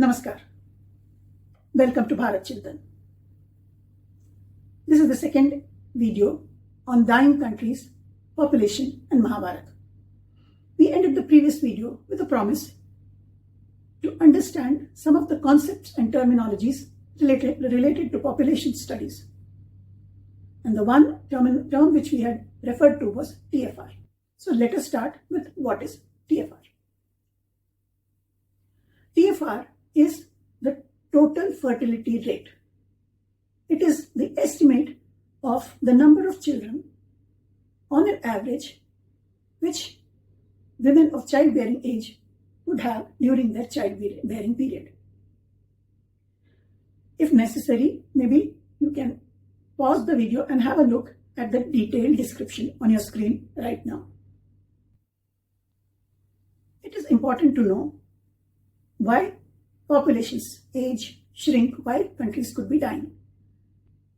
Namaskar. Welcome to Bharat Chintan. This is the second video on dying countries, population and Mahabharat. We ended the previous video with a promise to understand some of the concepts and terminologies related to population studies. And the one term which we had referred to was TFR. So let us start with what is TFR. TFR is the total fertility rate. It is the estimate of the number of children on an average which women of childbearing age would have during their childbearing period. If necessary, maybe you can pause the video and have a look at the detailed description on your screen right now. It is important to know why populations age, shrink, while countries could be dying.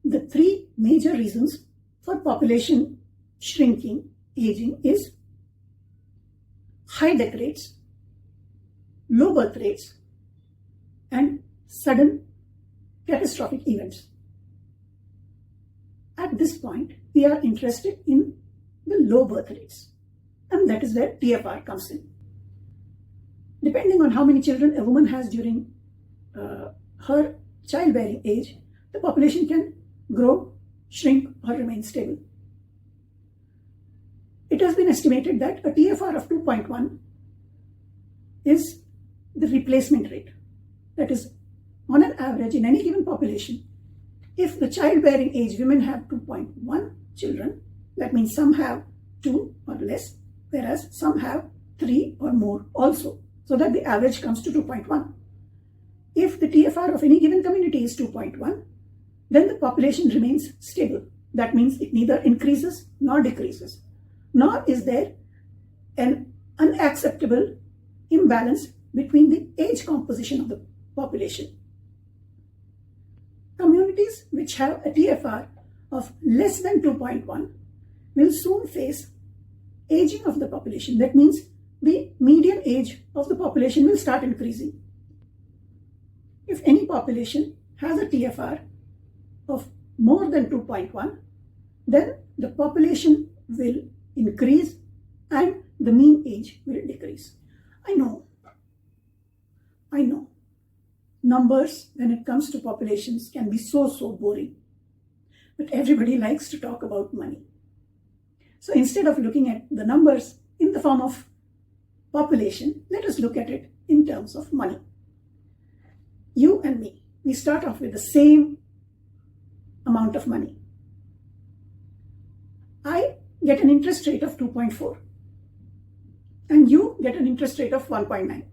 The three major reasons for population shrinking, aging is high death rates, low birth rates, and sudden catastrophic events. At this point, we are interested in the low birth rates, and that is where TFR comes in. Depending on how many children a woman has during her childbearing age, the population can grow, shrink, or remain stable. It has been estimated that a TFR of 2.1 is the replacement rate. That is, on an average in any given population, if the childbearing age women have 2.1 children, that means some have 2 or less, whereas some have 3 or more also, so that the average comes to 2.1. If the TFR of any given community is 2.1, then the population remains stable. That means it neither increases nor decreases, nor is there an unacceptable imbalance between the age composition of the population. Communities which have a TFR of less than 2.1 will soon face aging of the population. That means the median age of the population will start increasing. If any population has a TFR of more than 2.1, then the population will increase and the mean age will decrease. I know. Numbers when it comes to populations can be so boring. But everybody likes to talk about money. So instead of looking at the numbers in the form of population, let us look at it in terms of money. You and me, we start off with the same amount of money. I get an interest rate of 2.4 and you get an interest rate of 1.9.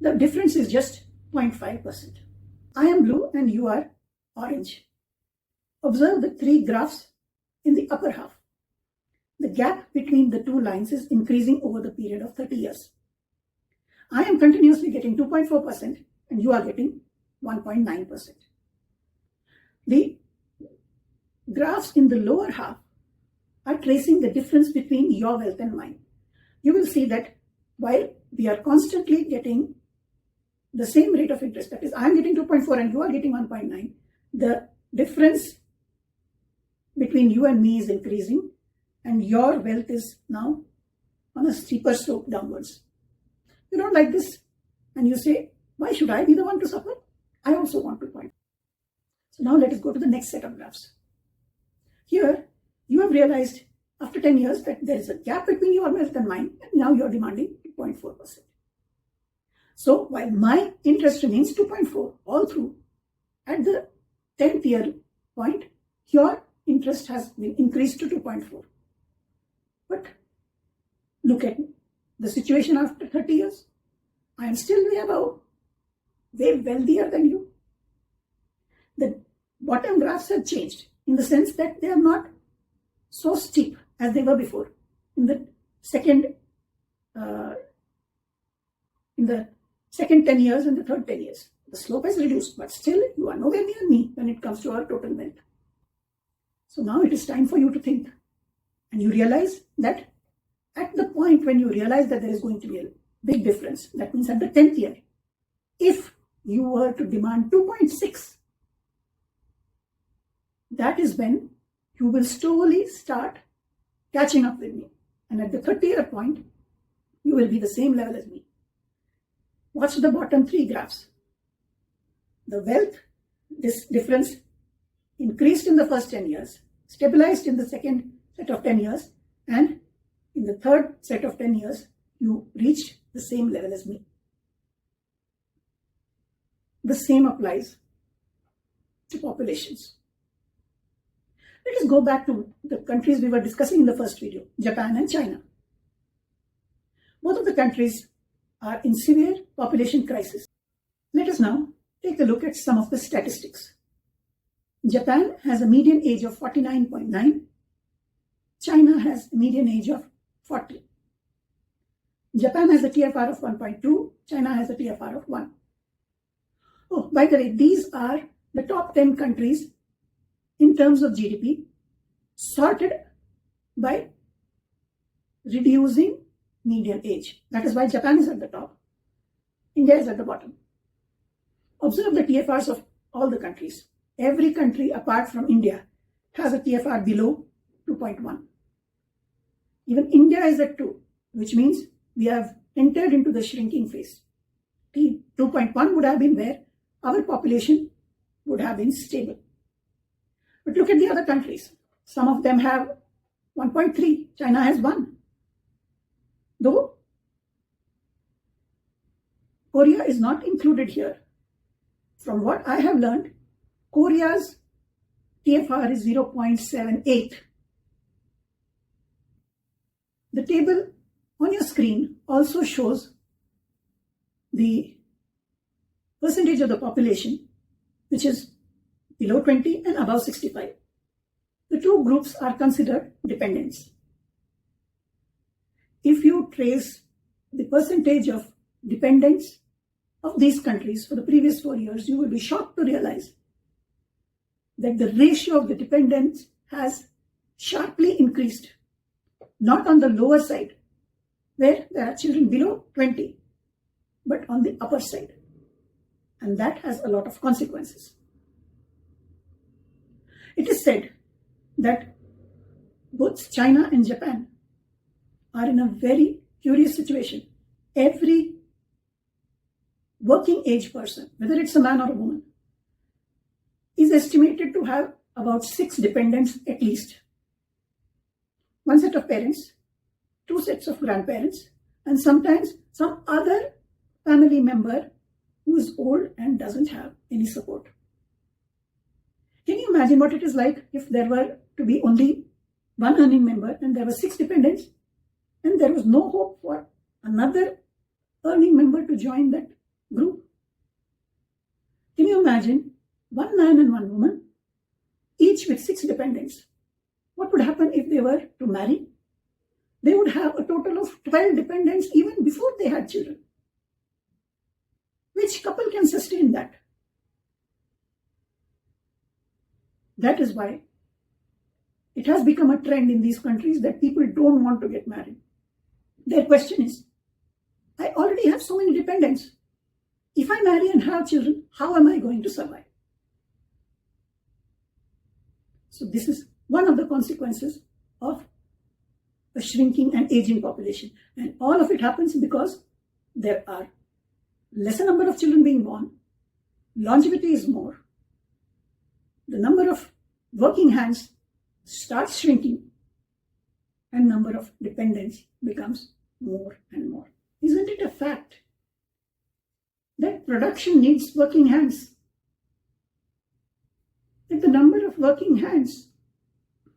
The difference is just 0.5%. I am blue and you are orange. Observe the three graphs in the upper half. The gap between the two lines is increasing over the period of 30 years. I am continuously getting 2.4% and you are getting 1.9%. The graphs in the lower half are tracing the difference between your wealth and mine. You will see that while we are constantly getting the same rate of interest, that is, I am getting 2.4 and you are getting 1.9, the difference between you and me is increasing and your wealth is now on a steeper slope downwards. You don't like this and you say, why should I be the one to suffer? I also want to point. So now let us go to the next set of graphs. Here, you have realized after 10 years that there is a gap between your wealth and mine, and now you are demanding 2.4%. So while my interest remains 2.4 all through, at the 10th year point, your interest has been increased to 2.4. But look at the situation after 30 years. I am still way above, way wealthier than you. The bottom graphs have changed in the sense that they are not so steep as they were before. In the second 10 years and the third 10 years, the slope has reduced, but still you are nowhere near me when it comes to our total wealth. So now it is time for you to think, and you realize that at the point when you realize that there is going to be a big difference, that means at the 10th year, if you were to demand 2.6, that is when you will slowly start catching up with me. And at the 30-year point, you will be the same level as me. Watch the bottom 3 graphs. The wealth, this difference increased in the first 10 years, stabilized in the second set of 10 years, and in the third set of 10 years, you reached the same level as me. The same applies to populations. Let us go back to the countries we were discussing in the first video, Japan and China. Both of the countries are in severe population crisis. Let us now take a look at some of the statistics. Japan has a median age of 49.9. China has a median age of 40. Japan has a TFR of 1.2. China has a TFR of 1. Oh, by the way, these are the top 10 countries in terms of GDP, sorted by reducing median age. That is why Japan is at the top. India is at the bottom. Observe the TFRs of all the countries. Every country apart from India has a TFR below 2.1. Even India is at 2, which means we have entered into the shrinking phase. 2.1 would have been where our population would have been stable. But look at the other countries. Some of them have 1.3. China has 1. Though Korea is not included here. From what I have learned, Korea's TFR is 0.78. The table on your screen also shows the percentage of the population which is below 20 and above 65. The two groups are considered dependents. If you trace the percentage of dependents of these countries for the previous 4 years, you will be shocked to realize that the ratio of the dependents has sharply increased, not on the lower side, where there are children below 20, but on the upper side. And that has a lot of consequences. It is said that both China and Japan are in a very curious situation. Every working age person, whether it's a man or a woman, is estimated to have about 6 dependents at least. 1 set of parents, 2 sets of grandparents, and sometimes some other family member who is old and doesn't have any support. Can you imagine what it is like if there were to be only 1 earning member and there were 6 dependents and there was no hope for another earning member to join that group? Can you imagine 1 man and 1 woman, each with 6 dependents? What would happen if they were to marry? They would have a total of 12 dependents even before they had children. Which couple can sustain that? That is why it has become a trend in these countries that people don't want to get married. Their question is, I already have so many dependents. If I marry and have children, how am I going to survive? So this is one of the consequences of a shrinking and aging population. And all of it happens because there are lesser number of children being born, longevity is more, the number of working hands starts shrinking, and number of dependents becomes more and more. Isn't it a fact that production needs working hands? That the number of working hands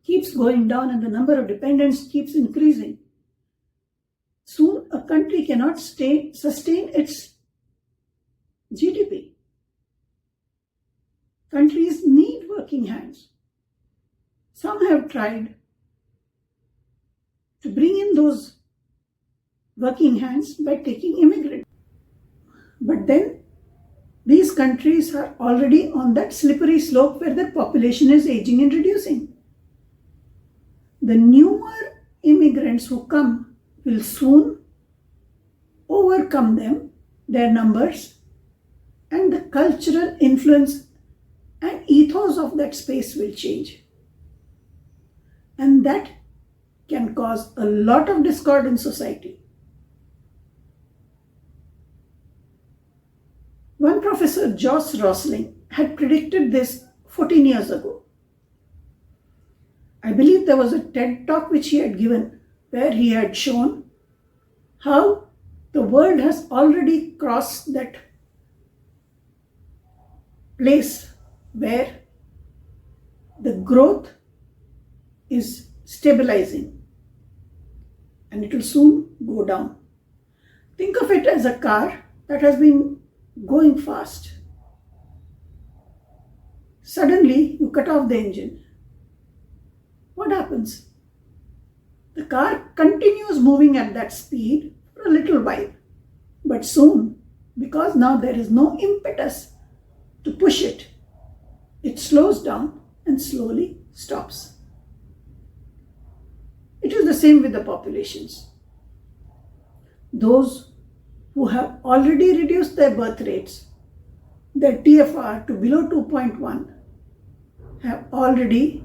keeps going down and the number of dependents keeps increasing. Soon a country cannot sustain its GDP. Countries need working hands. Some have tried to bring in those working hands by taking immigrants. But then these countries are already on that slippery slope where their population is aging and reducing. The newer immigrants who come will soon overcome them, their numbers, and the cultural influence and ethos of that space will change. And that can cause a lot of discord in society. One professor, Joss Rosling, had predicted this 14 years ago. I believe there was a TED talk which he had given where he had shown how the world has already crossed that place where the growth is stabilizing and it will soon go down. Think of it as a car that has been going fast. Suddenly you cut off the engine. What happens? The car continues moving at that speed for a little while, but soon, because now there is no impetus to push it, it slows down and slowly stops. It is the same with the populations. Those who have already reduced their birth rates, their TFR to below 2.1, have already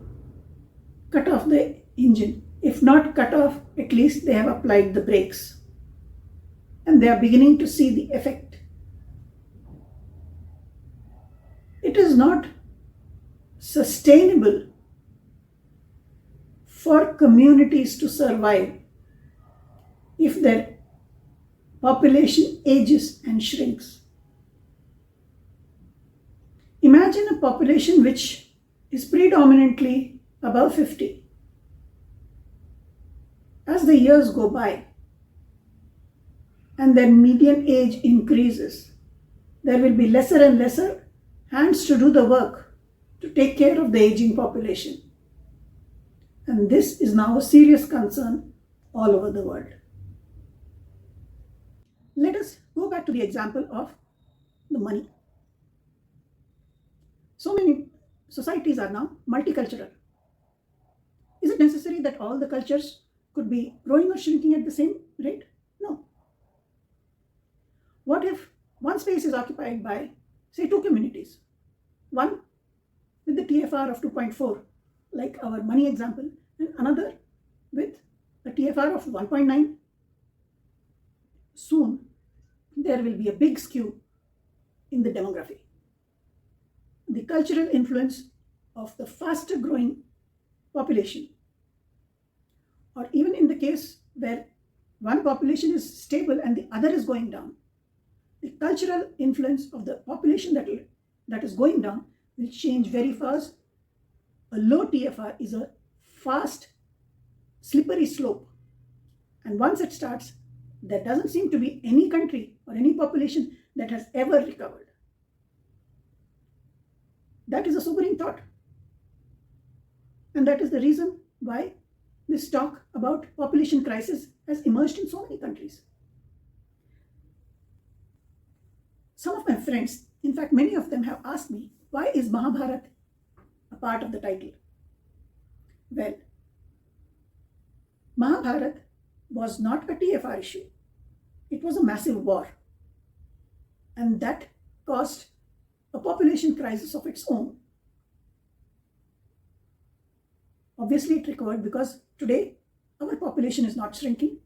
cut off the engine. If not cut off, at least they have applied the brakes. And they are beginning to see the effect. It is not sustainable for communities to survive if their population ages and shrinks. Imagine a population which is predominantly above 50. As the years go by and their median age increases, there will be lesser and lesser hands to do the work to take care of the aging population. And this is now a serious concern all over the world. Let us go back to the example of the money. So many societies are now multicultural. Is it necessary that all the cultures could be growing or shrinking at the same rate? No. What if one space is occupied by, say, two communities? One with the TFR of 2.4, like our money example, and another with a TFR of 1.9. Soon, there will be a big skew in the demography. The cultural influence of the faster growing population, or even in the case where one population is stable and the other is going down, the cultural influence of the population that is going down will change very fast. A low TFR is a fast, slippery slope. And once it starts, there doesn't seem to be any country or any population that has ever recovered. That is a sobering thought. And that is the reason why this talk about population crisis has emerged in so many countries. Some of my friends, in fact many of them, have asked me, why is Mahabharat a part of the title? Well, Mahabharat was not a TFR issue. It was a massive war. And that caused a population crisis of its own. Obviously, it recovered because today our population is not shrinking.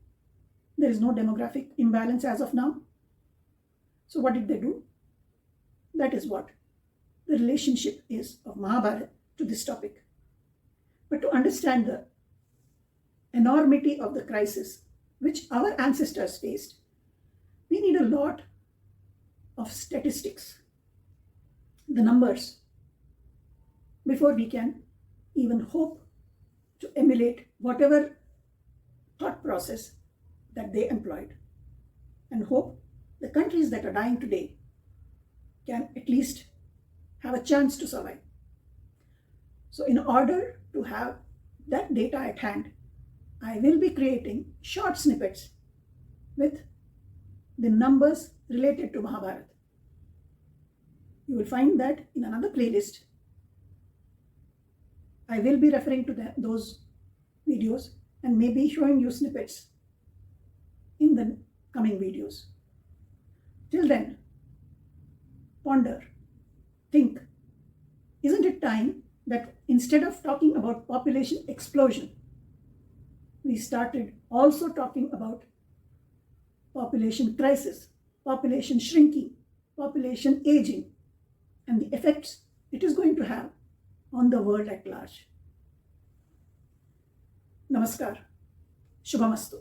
There is no demographic imbalance as of now. So what did they do? That is what the relationship is of Mahabharat to this topic. But to understand the enormity of the crisis which our ancestors faced, we need a lot of statistics, the numbers, before we can even hope to emulate whatever thought process that they employed, and hope the countries that are dying today can at least have a chance to survive. So in order to have that data at hand, I will be creating short snippets with the numbers related to Mahabharat. You will find that in another playlist. I will be referring to those videos and maybe showing you snippets in the coming videos. Till then, ponder, think, isn't it time that instead of talking about population explosion, we started also talking about population crisis, population shrinking, population aging, and the effects it is going to have on the world at large. Namaskar. Shubhamastu.